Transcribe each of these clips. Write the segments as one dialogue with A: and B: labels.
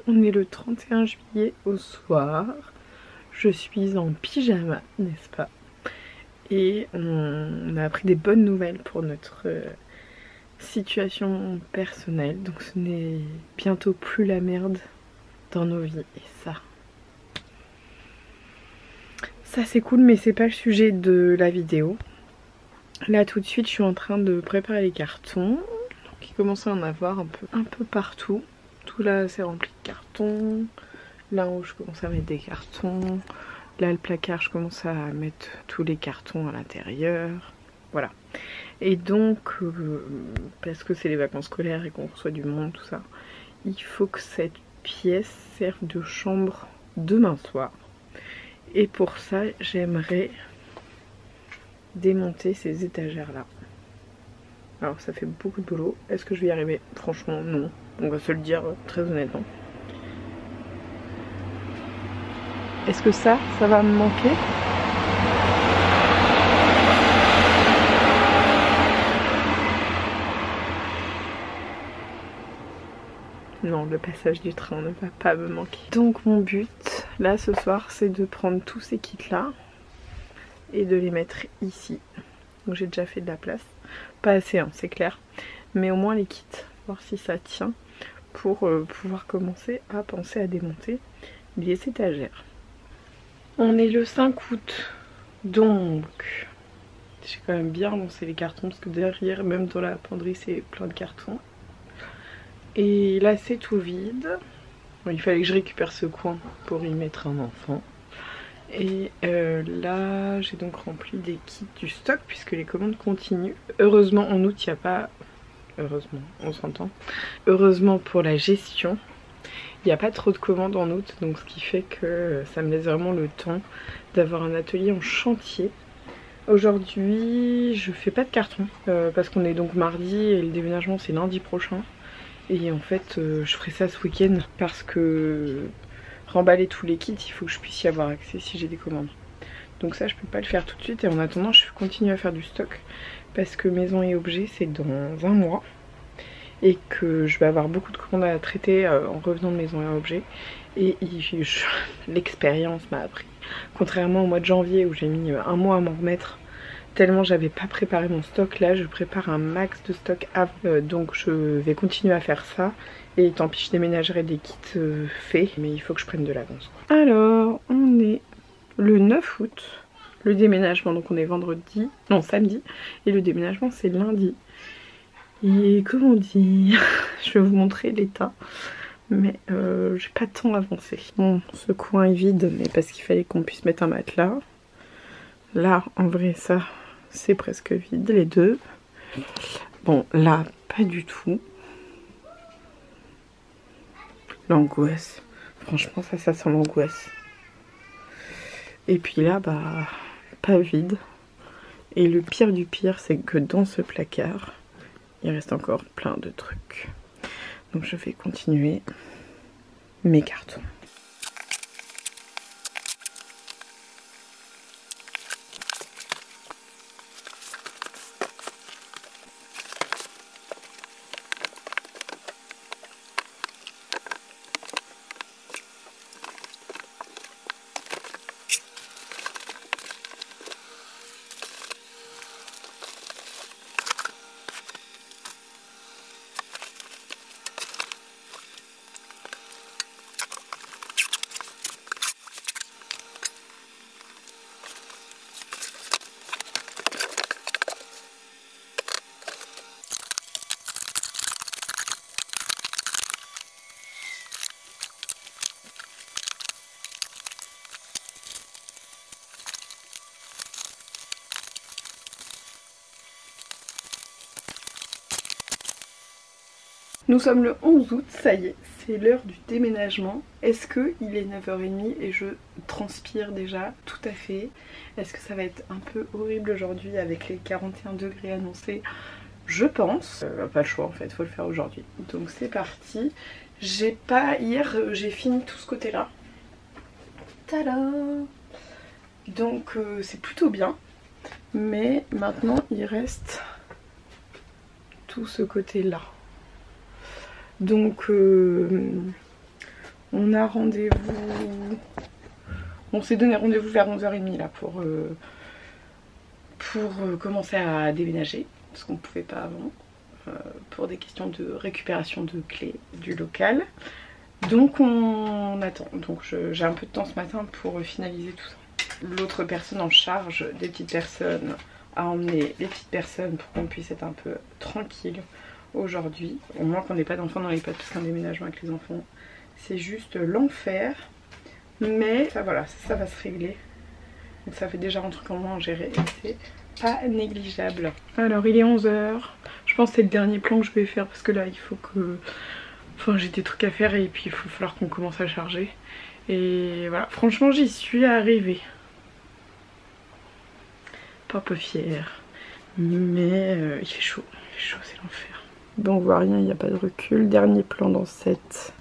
A: On est le 31 juillet au soir. Je suis en pyjama, n'est-ce pas? Et on a appris des bonnes nouvelles pour notre situation personnelle. Donc ce n'est bientôt plus la merde dans nos vies. Et ça c'est cool, mais c'est pas le sujet de la vidéo. Là tout de suite je suis en train de préparer les cartons. Donc il commence à en avoir un peu partout. Tout là c'est rempli de cartons. Là où je commence à mettre des cartons. Là le placard je commence à mettre tous les cartons à l'intérieur. Voilà. Et donc parce que c'est les vacances scolaires et qu'on reçoit du monde, tout ça, il faut que cette pièce serve de chambre demain soir. Et pour ça j'aimerais démonter ces étagères là. Alors ça fait beaucoup de boulot. Est-ce que je vais y arriver? Franchement non. On va se le dire très honnêtement. Est-ce que ça va me manquer? Non, le passage du train ne va pas me manquer. Donc mon but, là ce soir, c'est de prendre tous ces kits-là et de les mettre ici. Donc j'ai déjà fait de la place. Pas assez, hein, c'est clair. Mais au moins les kits, voir si ça tient pour pouvoir commencer à penser à démonter les étagères. On est le 5 août, donc j'ai quand même bien lancé les cartons parce que derrière, même dans la penderie, c'est plein de cartons. Et là c'est tout vide. Bon, il fallait que je récupère ce coin pour y mettre un enfant. Et là j'ai donc rempli des kits du stock puisque les commandes continuent. Heureusement en août il n'y a pas... Heureusement, on s'entend. Heureusement pour la gestion, il n'y a pas trop de commandes en août. Donc ce qui fait que ça me laisse vraiment le temps d'avoir un atelier en chantier. Aujourd'hui je fais pas de carton parce qu'on est donc mardi et le déménagement c'est lundi prochain. Et en fait je ferai ça ce week-end parce que remballer tous les kits, il faut que je puisse y avoir accès si j'ai des commandes. Donc ça je peux pas le faire tout de suite et en attendant je continue à faire du stock parce que maison et objets c'est dans un mois et que je vais avoir beaucoup de commandes à traiter en revenant de maison et objets. Et l'expérience m'a appris, contrairement au mois de janvier où j'ai mis un mois à m'en remettre tellement j'avais pas préparé mon stock, là je prépare un max de stock avant. Donc je vais continuer à faire ça. Et tant pis, je déménagerai des kits faits, mais il faut que je prenne de l'avance. Alors, on est le 9 août, le déménagement, donc on est vendredi, non samedi, et le déménagement c'est lundi. Et comment dire, je vais vous montrer l'état, mais j'ai pas tant avancé. Bon, ce coin est vide, mais parce qu'il fallait qu'on puisse mettre un matelas. Là, en vrai, ça, c'est presque vide, les deux. Bon, là, pas du tout. L'angoisse. Franchement, ça sent l'angoisse. Et puis là, bah, pas vide. Et le pire du pire, c'est que dans ce placard, il reste encore plein de trucs. Donc je vais continuer mes cartons. Nous sommes le 11 août, ça y est, c'est l'heure du déménagement. Est-ce qu'il est 9h30 et je transpire déjà? Tout à fait. Est-ce que ça va être un peu horrible aujourd'hui avec les 41 degrés annoncés? Je pense. Pas le choix en fait, faut le faire aujourd'hui. Donc c'est parti. Hier j'ai fini tout ce côté-là. Tada! Donc c'est plutôt bien. Mais maintenant il reste tout ce côté-là. Donc On a rendez-vous... On s'est donné rendez-vous vers 11h30 là pour commencer à déménager, parce qu'on ne pouvait pas avant, pour des questions de récupération de clés du local. Donc on attend, donc j'ai un peu de temps ce matin pour finaliser tout ça. L'autre personne en charge des petites personnes a emmené les petites personnes pour qu'on puisse être un peu tranquille aujourd'hui. Au moins qu'on n'ait pas d'enfants dans les pattes, parce qu'un déménagement avec les enfants c'est juste l'enfer. Mais ça voilà, ça va se régler. Donc ça fait déjà un truc en moins à gérer et c'est pas négligeable. Alors il est 11h. Je pense que c'est le dernier plan que je vais faire parce que là il faut que... Enfin j'ai des trucs à faire et puis il va falloir qu'on commence à charger. Et voilà, franchement j'y suis arrivée. Pas un peu fière. Mais il fait chaud, c'est l'enfer. Bon on voit rien, il n'y a pas de recul. Dernier plan dans cette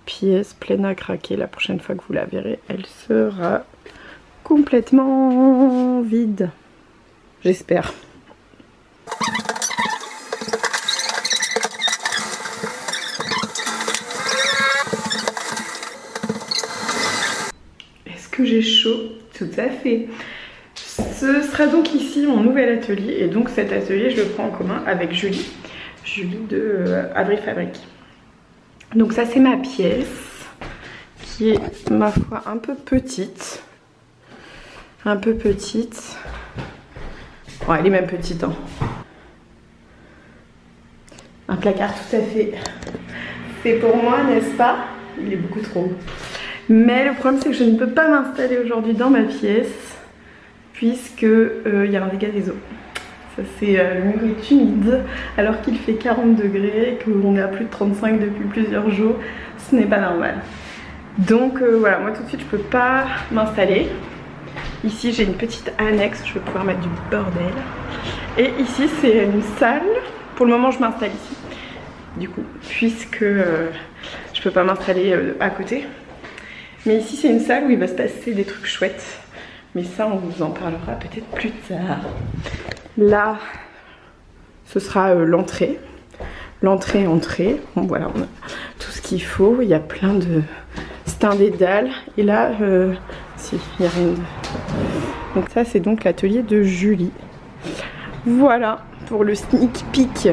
A: pièce pleine à craquer. La prochaine fois que vous la verrez, elle sera complètement vide. J'espère. Est-ce que j'ai chaud? Tout à fait. Ce sera donc ici mon nouvel atelier. Et donc cet atelier, je le prends en commun avec Julie. Julie de Avril Fabrique. Donc ça c'est ma pièce qui est ma foi un peu petite. Un peu petite. Bon elle est même petite hein. Un placard tout à fait fait pour moi, n'est-ce pas? Il est beaucoup trop haut. Mais le problème c'est que je ne peux pas m'installer aujourd'hui dans ma pièce puisque il y a un dégât des eaux. Ça c'est le mur est humide alors qu'il fait 40 degrés et qu'on est à plus de 35 depuis plusieurs jours. Ce n'est pas normal. Donc voilà, moi tout de suite je peux pas m'installer. Ici j'ai une petite annexe, je vais pouvoir mettre du bordel. Et ici c'est une salle. Pour le moment je m'installe ici. Du coup, puisque je peux pas m'installer à côté. Mais ici c'est une salle où il va se passer des trucs chouettes. Mais ça on vous en parlera peut-être plus tard. Là, ce sera l'entrée. Entrée. Bon voilà, on a tout ce qu'il faut. Il y a plein de... C'est un dédale. Et là, si, il n'y a rien de... Donc ça c'est donc l'atelier de Julie. Voilà pour le sneak peek.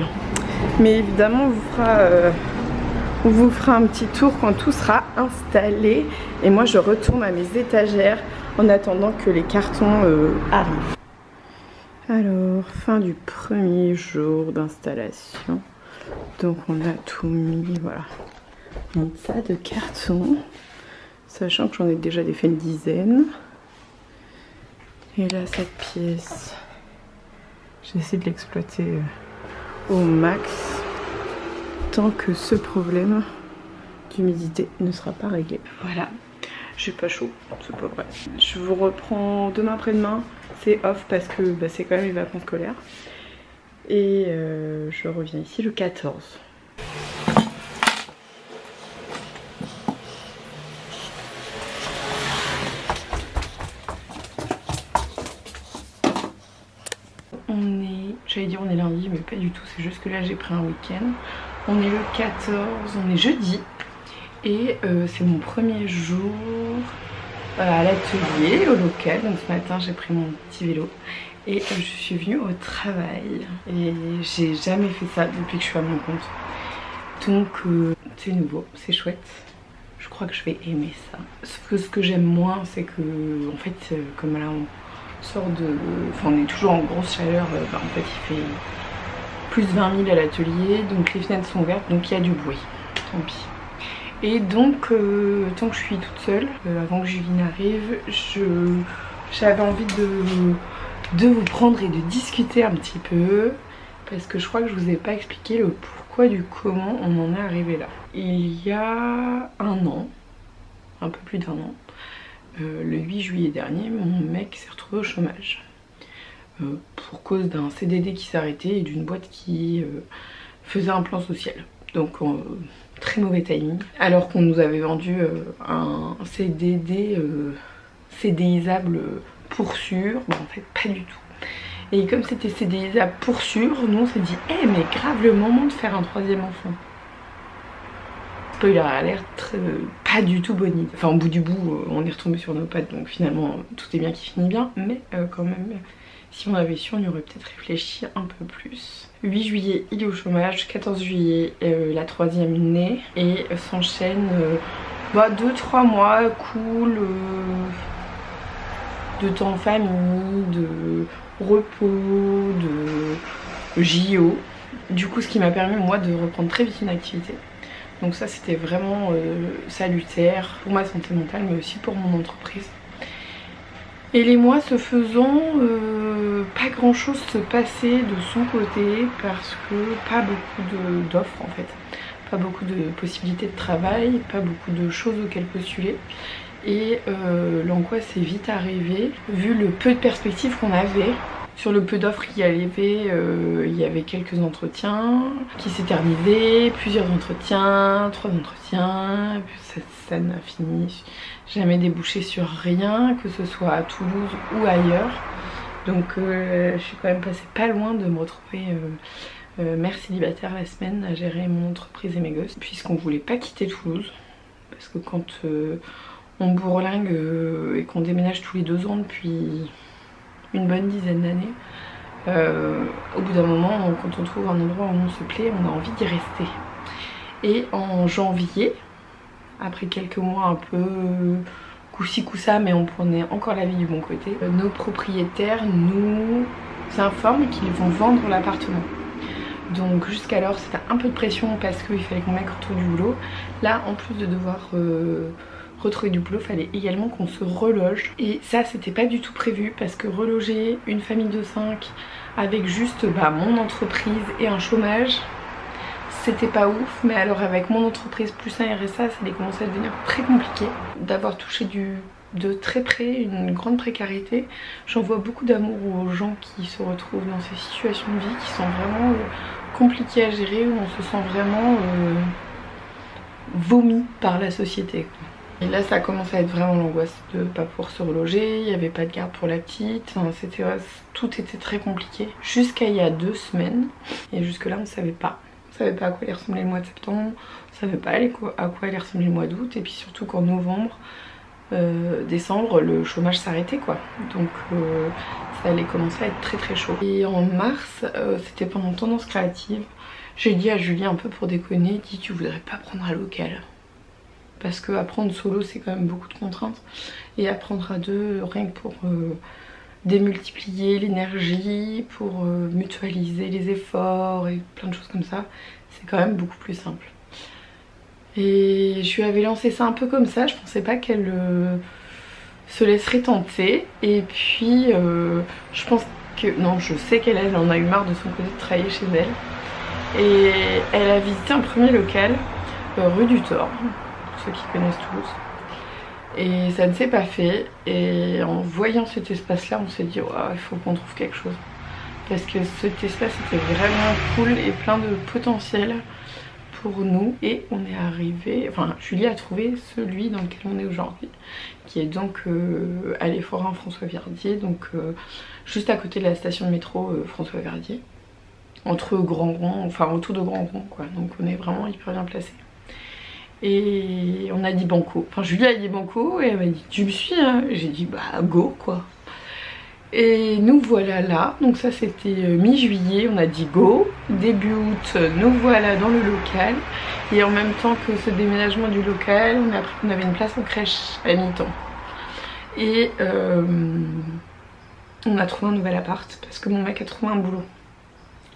A: Mais évidemment on vous fera un petit tour quand tout sera installé. Et moi je retourne à mes étagères en attendant que les cartons arrivent. Alors, fin du premier jour d'installation. Donc on a tout mis, voilà. Un tas de cartons. Sachant que j'en ai déjà fait une dizaine. Et là cette pièce, j'essaie de l'exploiter au max. Tant que ce problème d'humidité ne sera pas réglé. Voilà. J'ai pas chaud, c'est pas vrai. Je vous reprends demain après-demain. C'est off parce que bah, c'est quand même les vacances scolaires. Et je reviens ici le 14. J'allais dire on est lundi mais pas du tout, c'est juste que là j'ai pris un week-end. On est le 14, on est jeudi. Et c'est mon premier jour à l'atelier, au local. Donc ce matin j'ai pris mon petit vélo et je suis venue au travail. Et j'ai jamais fait ça depuis que je suis à mon compte. Donc c'est nouveau, c'est chouette. Je crois que je vais aimer ça. Sauf que ce que j'aime moins c'est que en fait comme là on sort de... Enfin on est toujours en grosse chaleur, bah, en fait il fait plus 20 000 à l'atelier. Donc les fenêtres sont ouvertes donc il y a du bruit. Tant pis. Et donc, tant que je suis toute seule, avant que Julie n'arrive, j'avais envie de vous prendre et de discuter un petit peu. Parce que je crois que je vous ai pas expliqué le pourquoi du comment on en est arrivé là. Il y a un an, un peu plus d'un an, le 8 juillet dernier, mon mec s'est retrouvé au chômage. Pour cause d'un CDD qui s'arrêtait et d'une boîte qui faisait un plan social. Donc... très mauvais timing. Alors qu'on nous avait vendu un CDD CDisable pour sûr. Bon, en fait pas du tout. Et comme c'était CDisable pour sûr, nous on s'est dit mais grave le moment de faire un troisième enfant. spoiler alert, pas du tout bonne idée. Enfin au bout du bout, on est retombé sur nos pattes, donc finalement tout est bien qui finit bien, mais quand même, si on avait su, on y aurait peut-être réfléchi un peu plus. 8 juillet, il est au chômage, 14 juillet, la 3e née, et s'enchaîne 2-3 mois, cool, de temps en famille, de repos, de JO. Du coup, ce qui m'a permis moi de reprendre très vite une activité. Donc ça c'était vraiment salutaire pour ma santé mentale mais aussi pour mon entreprise. Et les mois se faisant, pas grand chose se passait de son côté parce que pas beaucoup d'offres en fait. Pas beaucoup de possibilités de travail, pas beaucoup de choses auxquelles postuler. Et l'angoisse est vite arrivée vu le peu de perspectives qu'on avait. Sur le peu d'offres qu'il y avait, il y avait quelques entretiens qui s'éternisaient, plusieurs entretiens, 3 entretiens, ça n'a fini jamais débouché sur rien, que ce soit à Toulouse ou ailleurs. Donc je suis quand même passée pas loin de me retrouver mère célibataire la semaine à gérer mon entreprise et mes gosses, puisqu'on voulait pas quitter Toulouse, parce que quand on bourlingue et qu'on déménage tous les 2 ans depuis une bonne dizaine d'années, au bout d'un moment, quand on trouve un endroit où on se plaît, on a envie d'y rester. Et en janvier, après quelques mois un peu coup-ci coup-ça, mais on prenait encore la vie du bon côté, nos propriétaires nous informent qu'ils vont vendre l'appartement. Donc jusqu'alors c'était un peu de pression parce qu'il fallait qu'on mette retour du boulot. Là, en plus de devoir retrouver du boulot, fallait également qu'on se reloge, et ça c'était pas du tout prévu parce que reloger une famille de 5 avec juste mon entreprise et un chômage, c'était pas ouf. Mais alors avec mon entreprise plus un RSA, ça allait commencer à devenir très compliqué. D'avoir touché de très près une grande précarité, j'en vois beaucoup d'amour aux gens qui se retrouvent dans ces situations de vie qui sont vraiment compliquées à gérer, où on se sent vraiment vomi par la société, quoi. Et là ça commence à être vraiment l'angoisse de ne pas pouvoir se reloger, il n'y avait pas de garde pour la petite, enfin, tout était très compliqué. Jusqu'à il y a 2 semaines, et jusque là on ne savait pas. On savait pas à quoi allait ressembler le mois de septembre, on savait pas à quoi allait ressembler le mois d'août, et puis surtout qu'en novembre, décembre, le chômage s'arrêtait quoi. Donc ça allait commencer à être très très chaud. Et en mars, c'était pendant Tendance Créative, j'ai dit à Julie un peu pour déconner, dit tu voudrais pas prendre un local? Parce que apprendre solo c'est quand même beaucoup de contraintes, et apprendre à 2 rien que pour démultiplier l'énergie, pour mutualiser les efforts et plein de choses comme ça, c'est quand même beaucoup plus simple. Et je lui avais lancé ça un peu comme ça, je pensais pas qu'elle se laisserait tenter. Et puis je pense que, non, je sais qu'elle en a eu marre de son côté de travailler chez elle, et elle a visité un premier local rue du Thor, pour ceux qui connaissent Toulouse, et ça ne s'est pas fait. Et en voyant cet espace là, on s'est dit oh, il faut qu'on trouve quelque chose, parce que cet espace était vraiment cool et plein de potentiel pour nous. Et on est arrivé, enfin Julie a trouvé celui dans lequel on est aujourd'hui, qui est donc à l'Effort François Verdier, donc juste à côté de la station de métro François Verdier, entre Grand Rond, enfin autour de Grand Rond quoi, donc on est vraiment hyper bien placé. Et on a dit banco, enfin Julie a dit banco, et elle m'a dit tu me suis hein? J'ai dit bah go quoi. Et nous voilà là, donc ça c'était mi-juillet, on a dit go. Début août, nous voilà dans le local, et en même temps que ce déménagement du local, on a appris qu'on avait une place en crèche à mi-temps. Et on a trouvé un nouvel appart parce que mon mec a trouvé un boulot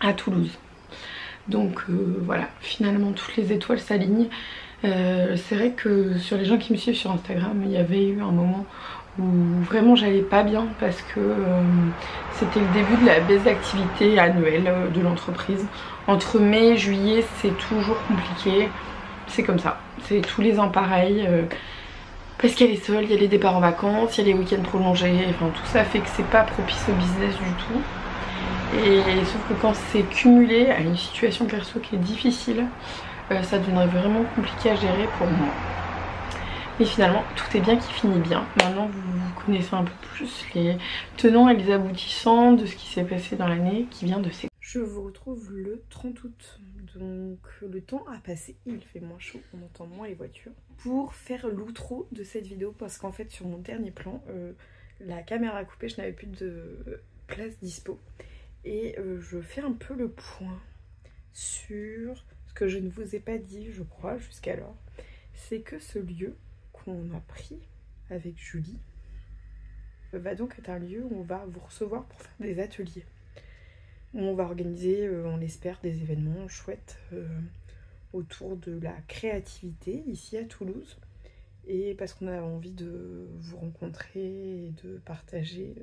A: à Toulouse. Donc voilà, finalement toutes les étoiles s'alignent. C'est vrai que sur les gens qui me suivent sur Instagram, il y avait eu un moment où vraiment j'allais pas bien parce que c'était le début de la baisse d'activité annuelle de l'entreprise. Entre mai et juillet c'est toujours compliqué, c'est comme ça, c'est tous les ans pareil, parce qu'il y a les soldes, il y a les départs en vacances, il y a les week-ends prolongés, enfin tout ça fait que c'est pas propice au business du tout. Et sauf que quand c'est cumulé à une situation perso qui est difficile, ça deviendrait vraiment compliqué à gérer pour moi. Mais finalement tout est bien qui finit bien. Maintenant vous connaissez un peu plus les tenants et les aboutissants de ce qui s'est passé dans l'année qui vient de s'écouler. Je vous retrouve le 30 août, donc le temps a passé, il fait moins chaud, on entend moins les voitures, pour faire l'outro de cette vidéo parce qu'en fait sur mon dernier plan, la caméra a coupé, je n'avais plus de place dispo et je fais un peu le point sur ce que je ne vous ai pas dit, je crois, jusqu'alors, c'est que ce lieu qu'on a pris avec Julie va donc être un lieu où on va vous recevoir pour faire des ateliers. On va organiser, on l'espère, des événements chouettes autour de la créativité ici à Toulouse. Et parce qu'on a envie de vous rencontrer et de partager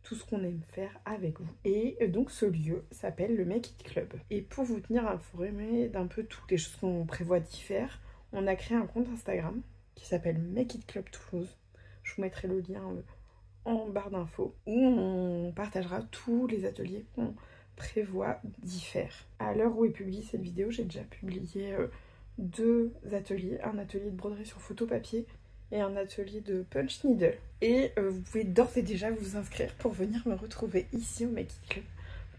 A: tout ce qu'on aime faire avec vous. Et donc ce lieu s'appelle le Make It Club. Et pour vous tenir informé d'un peu toutes les choses qu'on prévoit d'y faire, on a créé un compte Instagram qui s'appelle Make It Club Toulouse. Je vous mettrai le lien en barre d'infos où on partagera tous les ateliers qu'on prévoit d'y faire. À l'heure où est publiée cette vidéo, j'ai déjà publié 2 ateliers, un atelier de broderie sur photo papier et un atelier de punch needle. Et vous pouvez d'ores et déjà vous inscrire pour venir me retrouver ici au Make It Club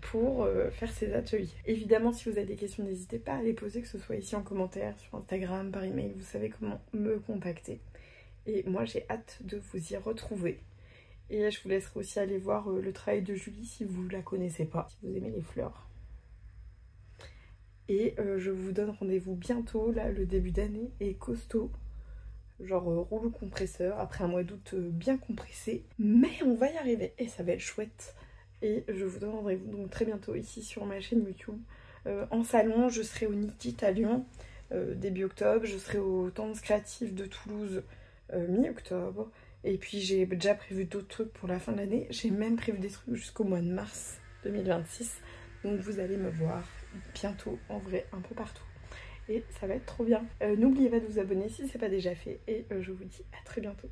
A: pour faire ces ateliers. Évidemment, si vous avez des questions, n'hésitez pas à les poser, que ce soit ici en commentaire, sur Instagram, par email, vous savez comment me contacter. Et moi j'ai hâte de vous y retrouver. Et je vous laisserai aussi aller voir le travail de Julie si vous la connaissez pas, si vous aimez les fleurs. Et je vous donne rendez-vous bientôt, là le début d'année est costaud. Genre rouleau compresseur, après un mois d'août bien compressé. Mais on va y arriver et ça va être chouette. Et je vous donne rendez-vous donc très bientôt ici sur ma chaîne YouTube. En salon, je serai au Knit à Lyon début octobre. Je serai au Danse Créative de Toulouse mi-octobre. Et puis j'ai déjà prévu d'autres trucs pour la fin de l'année. J'ai même prévu des trucs jusqu'au mois de mars 2026. Donc vous allez me voir bientôt en vrai un peu partout. Et ça va être trop bien. N'oubliez pas de vous abonner si ce n'est pas déjà fait. Et je vous dis à très bientôt.